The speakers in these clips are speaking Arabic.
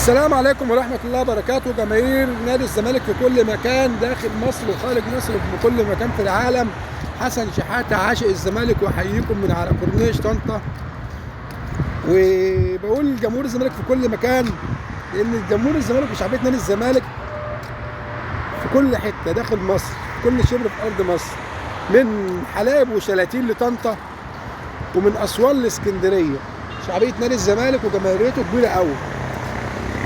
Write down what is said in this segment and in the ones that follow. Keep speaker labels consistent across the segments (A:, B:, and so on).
A: السلام عليكم ورحمة الله وبركاته. جماهير نادي الزمالك في كل مكان داخل مصر وخارج مصر في كل مكان في العالم. حسن شحاتة عاشق الزمالك وحييكم من على كورنيش طنطا. وبقول لجمهور الزمالك في كل مكان لأن جمهور الزمالك وشعبية نادي الزمالك في كل حتة داخل مصر، في كل شبر في أرض مصر، من حلايب وشلاتين لطنطا ومن أسوان لإسكندرية. شعبية نادي الزمالك وجماهيريته كبيرة قوي،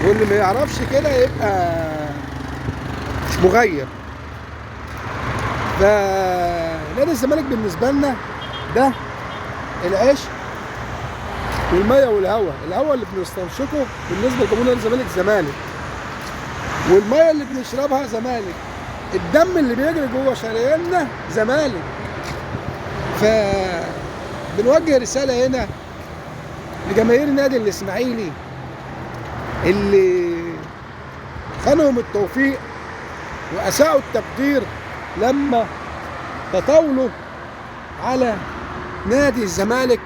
A: واللي ما يعرفش كده يبقى مغيب. فنادي الزمالك بالنسبة لنا ده العيش والمية والهواء. الهواء اللي بنستنشقه بالنسبة لجمهور نادي الزمالك زمالك، والمية اللي بنشربها زمالك، الدم اللي بيجري جوه شراييننا زمالك. فبنوجه رسالة هنا لجماهير نادي الإسماعيلي اللي خانهم التوفيق وأساءوا التقدير لما تطاولوا على نادي الزمالك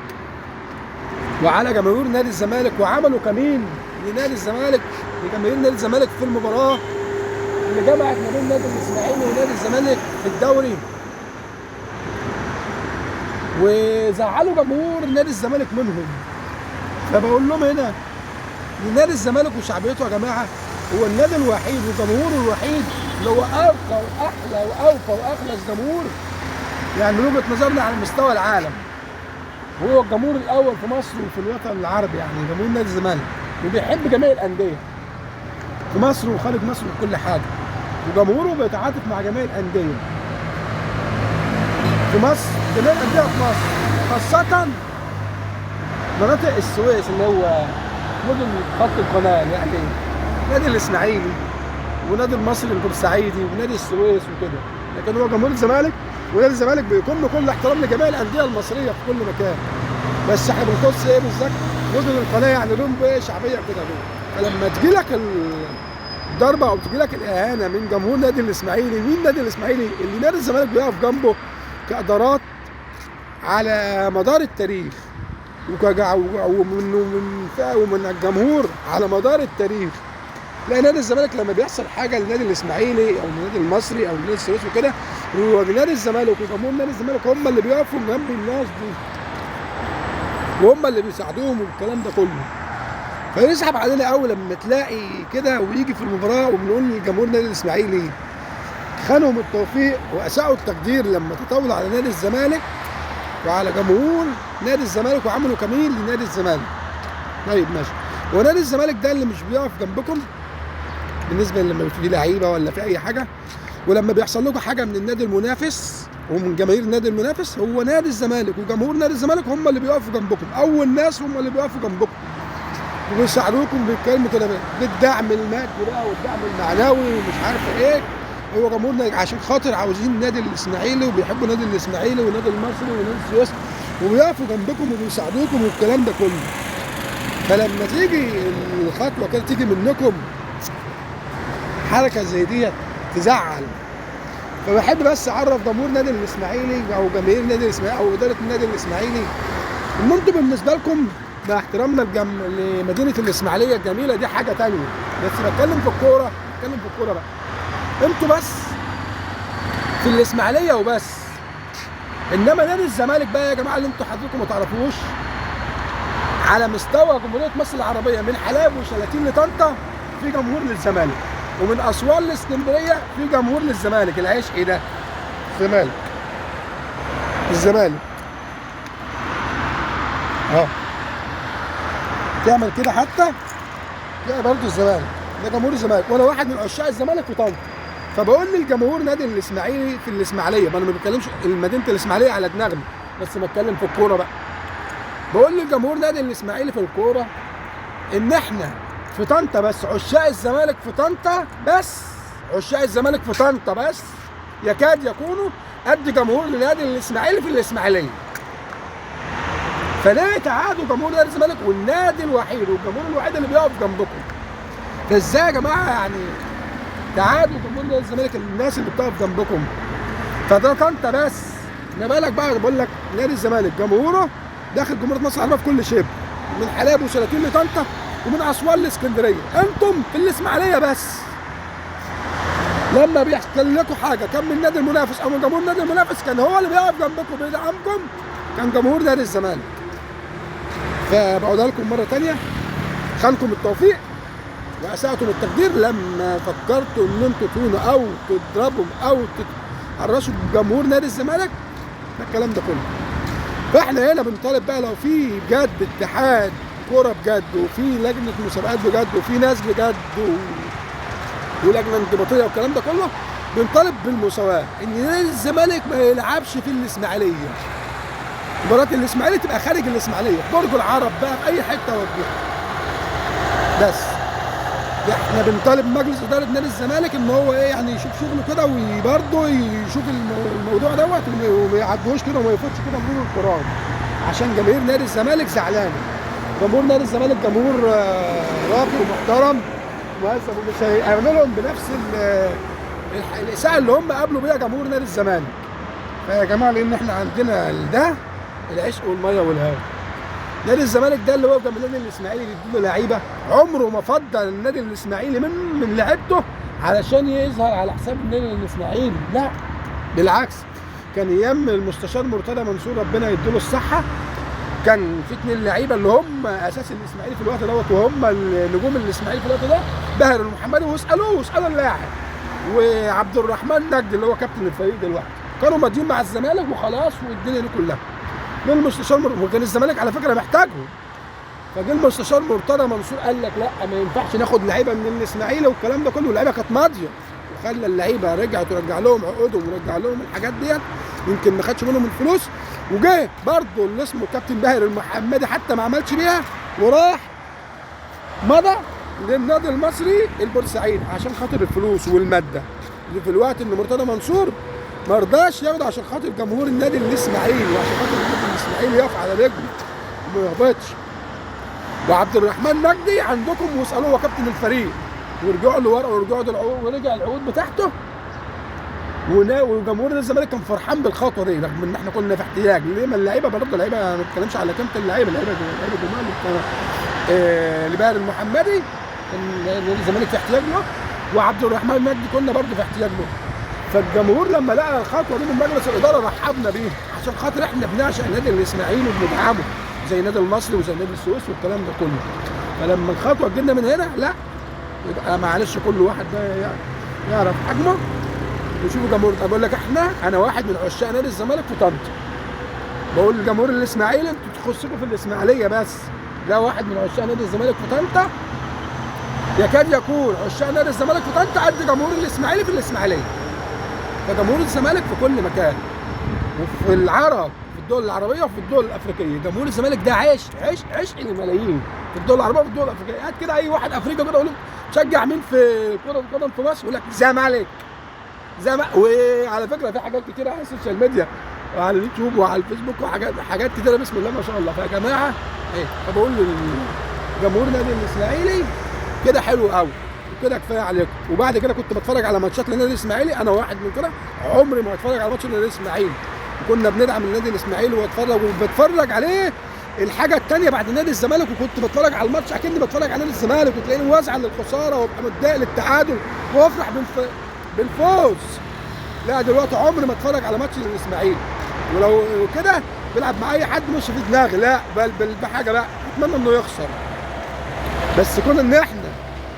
A: وعلى جماهير نادي الزمالك، وعملوا كمين لنادي الزمالك لجماهير نادي الزمالك في المباراة اللي جمعت ما بين نادي الإسماعيلي ونادي الزمالك في الدوري، وزعلوا جمهور نادي الزمالك منهم. فبقول لهم هنا نادي الزمالك وشعبيته يا جماعه هو النادي الوحيد وجمهوره الوحيد اللي هو ارقى واحلى واوفى واخلص جمهور، يعني من وجهه نظرنا على مستوى العالم. هو الجمهور الاول في مصر وفي الوطن العربي، يعني جمهور نادي الزمالك، وبيحب جميع الانديه في مصر وخارج مصر وكل حاجه، وجمهوره بيتعاطف مع جميع الانديه في مصر، جميع الانديه في مصر، خاصه مناطق السويس اللي هو مدن خط القناه، يعني نادي الاسماعيلي ونادي المصري البورسعيدي ونادي السويس وكده. لكن هو جمهور الزمالك ونادي الزمالك بيكون كل احترام لجميع الانديه المصريه في كل مكان، بس احنا بنخص ايه بالظبط مدن القناه، يعني لهم ايه شعبيه كده دول. فلما تجي لك الضربه او تجي لك الاهانه من جمهور نادي الاسماعيلي، مين نادي الاسماعيلي اللي نادي الزمالك بيقف جنبه كادارات على مدار التاريخ ومن الجمهور على مدار التاريخ. لا، نادي الزمالك لما بيحصل حاجه للنادي الاسماعيلي او النادي المصري او النادي السويس وكده، نادي الزمالك وجمهور نادي الزمالك هم اللي بيقفوا جنب الناس دي، وهم اللي بيساعدوهم والكلام ده كله. فيسحب علينا قوي لما تلاقي كده ويجي في المباراه وبنقول لجمهور نادي الاسماعيلي خانهم التوفيق واساءوا التقدير لما تطاولوا على نادي الزمالك وعلى جمهور نادي الزمالك وعملوا كمين لنادي الزمالك. طيب ماشي، ونادي الزمالك ده اللي مش بيقف جنبكم بالنسبه لما في لعيبه ولا في اي حاجه، ولما بيحصل لكم حاجه من النادي المنافس ومن جماهير النادي المنافس، هو نادي الزمالك وجمهور نادي الزمالك هم اللي بيقفوا جنبكم، اول ناس هم اللي بيقفوا جنبكم وبيساعدوكم بالكلمه كده بالدعم المادي بقى والدعم المعنوي ومش عارف ايه. هو جمهورنا عشان خاطر عاوزين النادي الاسماعيلي وبيحبوا النادي الاسماعيلي والنادي المصري ونادي السويس وبيقفوا جنبكم وبيساعدوكم والكلام ده كله. فلما تيجي الخطوه كده تيجي منكم حركه زي دي تزعل. فبحب بس اعرف جمهور نادي الاسماعيلي او جماهير نادي الاسماعيلي او اداره النادي الاسماعيلي ان انتم بالنسبه لكم مع احترامنا لمدينه الاسماعيليه الجميله دي حاجه ثانيه، بس بتكلم في الكوره، بقى انتوا بس في الاسماعيليه وبس. انما نادي الزمالك بقى يا جماعه اللي انتوا حضرتكم ما تعرفوش، على مستوى جمهوريه مصر العربيه من حلايب وشلاتين لطنطا في جمهور للزمالك، ومن اسوان لاسكندريه في جمهور للزمالك. العيش ايه ده؟ الزمالك تعمل كده حتى تلاقي برضه الزمالك ده جمهور الزمالك، وانا واحد من عشاق الزمالك في طنطا. فبقول للجمهور نادي الاسماعيلي في الاسماعيليه، ما انا ما بتكلمش مدينه الاسماعيليه على دماغنا، بس بتكلم في الكوره بقى. بقول للجمهور نادي الاسماعيلي في الكوره ان احنا في طنطا بس، عشاق الزمالك في طنطا بس، عشاق الزمالك في طنطا بس يكاد يكونوا قد جمهور نادي الاسماعيلي في الاسماعيليه. فليه تعادوا جمهور نادي الزمالك والنادي الوحيد والجمهور الوحيد اللي بيقف جنبكم؟ فازاي يا جماعه يعني تعادوا جمهور نادي الزمالك الناس اللي بتقف جنبكم؟ فده طنطا بس، ما بالك بقى بقول لك نادي الزمالك جمهوره داخل جمهوريه مصر العربيه في كل شبر، من حلايب وشلاتين لطنطا ومن اسوان لاسكندريه. انتم في الاسماعيليه بس لما بيحصل لكم حاجه كان من النادي المنافس او من جمهور النادي المنافس كان هو اللي بيقف جنبكم وبيدعمكم، كان جمهور نادي الزمالك. فبقولها لكم مره ثانيه، خانكم التوفيق واساتم التقدير لما فكرتوا ان انتوا تهونوا او تضربوا او تحرشوا بجمهور نادي الزمالك. ده الكلام ده كله. فاحنا هنا بنطالب بقى لو في بجد اتحاد كوره بجد وفي لجنه مسابقات بجد وفي ناس بجد ولجنه انضباطيه والكلام ده كله، بنطالب بالمساواه، ان نادي الزمالك ما يلعبش في الاسماعيليه. مباراه الاسماعيلي تبقى خارج الاسماعيليه، برج العرب بقى في اي حته ودوها. بس احنا بنطالب مجلس اداره نادي الزمالك ان هو ايه يعني يشوف شغله كده وبرضه يشوف الموضوع دوت وما يعدوش كده وما يفوتش كده مرور القران، عشان جماهير نادي الزمالك زعلانه. جمهور نادي الزمالك جمهور راقي ومحترم مهذب، ومش هيعملهم بنفس الاساءه اللي هم قابلوا بيها جمهور نادي الزمالك. فيا جماعه لان احنا عندنا ده العشق والميه والهواء. نادي الزمالك ده اللي واقف جنب النادي الاسماعيلي بيديله لعيبه، عمره ما فضل النادي الاسماعيلي من لعيبته علشان يظهر على حساب النادي الاسماعيلي، لا بالعكس. كان ايام المستشار مرتضى منصور ربنا يديله الصحه، كان في 2 لعيبه اللي هم اساس الاسماعيلي في الوقت دوت وهم نجوم الاسماعيلي في الوقت ده، باهر المحمدي، واسالوا اللاعب، وعبد الرحمن نجدي اللي هو كابتن الفريق دلوقتي، كانوا ماضيين مع الزمالك وخلاص والدنيا دي كلها. جه المستشار وكان الزمالك على فكره محتاجهم، فجه المستشار مرتضى منصور قال لك لا ما ينفعش ناخد لعيبه من الاسماعيلي والكلام ده كله، واللعيبه كانت ماضيه، وخلى اللعيبه رجعت ورجع لهم عقودهم ورجع لهم الحاجات ديت، يمكن ما خدش منهم الفلوس. وجه برضه اللي اسمه كابتن باهر المحمدي حتى ما عملش بيها وراح مضى للنادي المصري البورسعيدي عشان خاطر الفلوس والماده، اللي في الوقت ان مرتضى منصور ما رضاش ياخده عشان خاطر جمهور النادي الاسماعيلي وعشان خاطر النادي الاسماعيلي يقف على رجله وما يهبطش. وعبد الرحمن نجدي عندكم واسالوه هو كابتن الفريق، ورجعوا له ورقه ورجعوا له العقود ورجع العقود بتاعته، وجمهور الزمالك كان فرحان بالخطوه دي رغم ان احنا كنا في احتياج. ليه؟ ما اللعيبه برضه اللعيبه ما بتكلمش على كامه اللعيبه جمال اللي باهر المحمدي كان الزمالك في احتياج له، وعبد الرحمن نجدي كنا برضه في احتياج له. فالجمهور لما لقى الخطوه دي من مجلس الاداره رحبنا بيه عشان خاطر احنا بنعشق النادي الاسماعيلي وبندعمه زي النادي المصري وزي نادي السويس والكلام ده كله. فلما الخطوه تجينا من هنا لا يبقى معلش كل واحد بقى يعرف حجمه ويشوفوا جمهور. بقول لك انا واحد من عشاق نادي الزمالك في طنطا، بقول لجمهور الاسماعيلي انتوا تخصكم في الاسماعيليه بس، ده واحد من عشاق نادي الزمالك في طنطا يكاد يكون عشاق نادي الزمالك في طنطا قد جمهور الاسماعيلي في الاسماعيليه. فجمهور الزمالك في كل مكان وفي العرب في الدول العربيه وفي الدول الافريقيه، جمهور الزمالك ده عشق للملايين في الدول العربيه وفي الدول الافريقيه. قاعد كده اي واحد افريقي كده يقول له تشجع مين في كره القدم في مصر؟ يقول لك زمالك. وعلى فكره في حاجات كتيره على السوشيال ميديا وعلى اليوتيوب وعلى الفيسبوك وحاجات كتيره بسم الله ما شاء الله. فيا جماعه ايه، فبقول لجمهور النادي الاسماعيلي كده حلو قوي وكده كفايه عليكم. وبعد كده كنت بتفرج على ماتشات للنادي الاسماعيلي، انا واحد من كده عمري ما اتفرج على ماتش للنادي الاسماعيلي، وكنا بندعم النادي الاسماعيلي وبتفرج عليه الحاجه الثانيه بعد نادي الزمالك، وكنت بتفرج على الماتش اكني بتفرج على نادي الزمالك وتلاقيني وازعل للخساره وابقى متضايق للتعادل وافرح بالفوز. لا دلوقتي عمري ما اتفرج على ماتش للاسماعيلي، ولو كده بيلعب مع اي حد مش في دماغي لا بل بحاجه لا اتمنى انه يخسر. بس كون ان احنا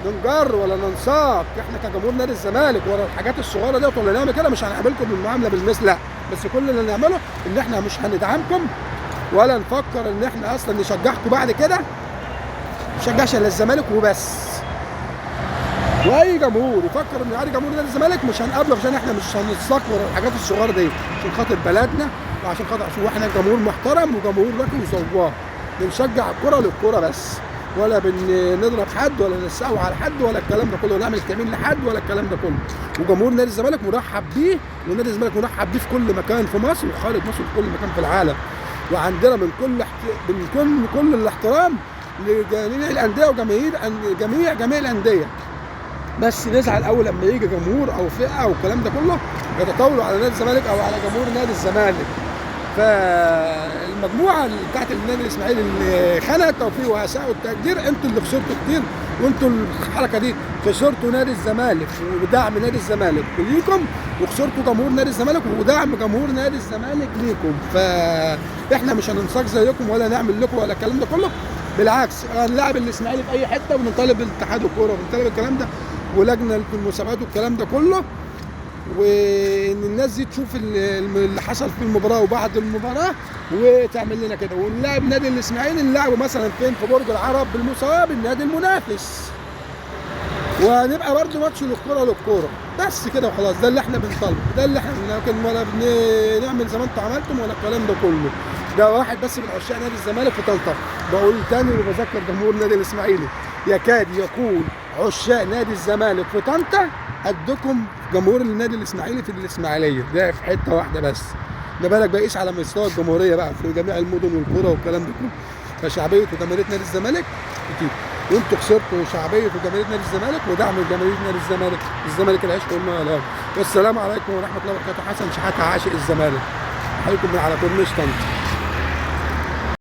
A: ننجر ولا ننساق احنا كجمهور نادي الزمالك ورا الحاجات الصغيره ديت ولا نعمل كده مش هنقابلكم بالمعامله بالمثل، لا. بس كل اللي نعمله ان احنا مش هندعمكم ولا نفكر ان احنا اصلا نشجعكم بعد كده، ما نشجعش الا الزمالك وبس. واي جمهور يفكر ان عادي جمهور نادي الزمالك مش هنقابله عشان احنا مش هنتساق ورا الحاجات الصغيره دي عشان خاطر بلدنا وعشان خاطر احنا جمهور محترم وجمهور راقي وصواب، بنشجع الكره للكره بس، ولا بنضرب حد ولا نسقوا على حد ولا الكلام ده كله، ولا نعمل كمين لحد ولا الكلم ده كله. وجمهور نادي الزمالك مرحب بيه، ونادي الزمالك مرحب بيه في كل مكان في مصر وخارج مصر في كل مكان في العالم. وعندنا من كل الاحترام لجميع الانديه وجماهير جميع الانديه. بس نزعل اول لما يجي جمهور او فئه او الكلام ده كله يتطاولوا على نادي الزمالك او على جمهور نادي الزمالك. المجموعه بتاعت النادي الاسماعيلي اللي خانت التوفيق واساءوا التقدير، انتوا اللي خسرتوا كتير، وانتوا الحركه دي خسرتوا نادي الزمالك ودعم نادي الزمالك ليكم، وخسرتوا جمهور نادي الزمالك ودعم جمهور نادي الزمالك ليكم. فاحنا مش هننساق زيكم ولا نعمل لكم ولا الكلام ده كله، بالعكس هنلاعب الاسماعيلي في اي حته، ونطالب الاتحاد الكوره ونطالب الكلام ده ولجنه المسابقات والكلام ده كله، وان الناس دي تشوف اللي حصل في المباراه وبعد المباراه وتعمل لنا كده، ونلاعب نادي الاسماعيلي نلعبه مثلا فين؟ في برج العرب بالمساواه بالنادي المنافس، وهنبقى برضه ماتش للكوره للكوره بس كده وخلاص. ده اللي احنا بنطالبه، ده اللي احنا، لكن ولا بنعمل زي ما انتوا عملتم ولا الكلام ده كله. ده واحد بس من عشاق نادي الزمالك في طنطا، بقول تاني وبذكر جمهور نادي الاسماعيلي، يكاد يكون عشاق نادي الزمالك في طنطا قدكم جمهور النادي الاسماعيلي في الاسماعيليه، ده في حته واحده بس. ده بالك بقيس على مستوى الجمهوريه بقى في جميع المدن والقرى والكلام ده كله. فشعبيه وجماهيريه نادي الزمالك كتير، وانتوا خسرتوا شعبيه وجماهيريه نادي الزمالك ودعم جماهير نادي الزمالك. الزمالك العيش والماء والهواء. والسلام عليكم ورحمه الله وبركاته. حسن شحاته عاشق الزمالك، حيكم من على كورنيش طنطا.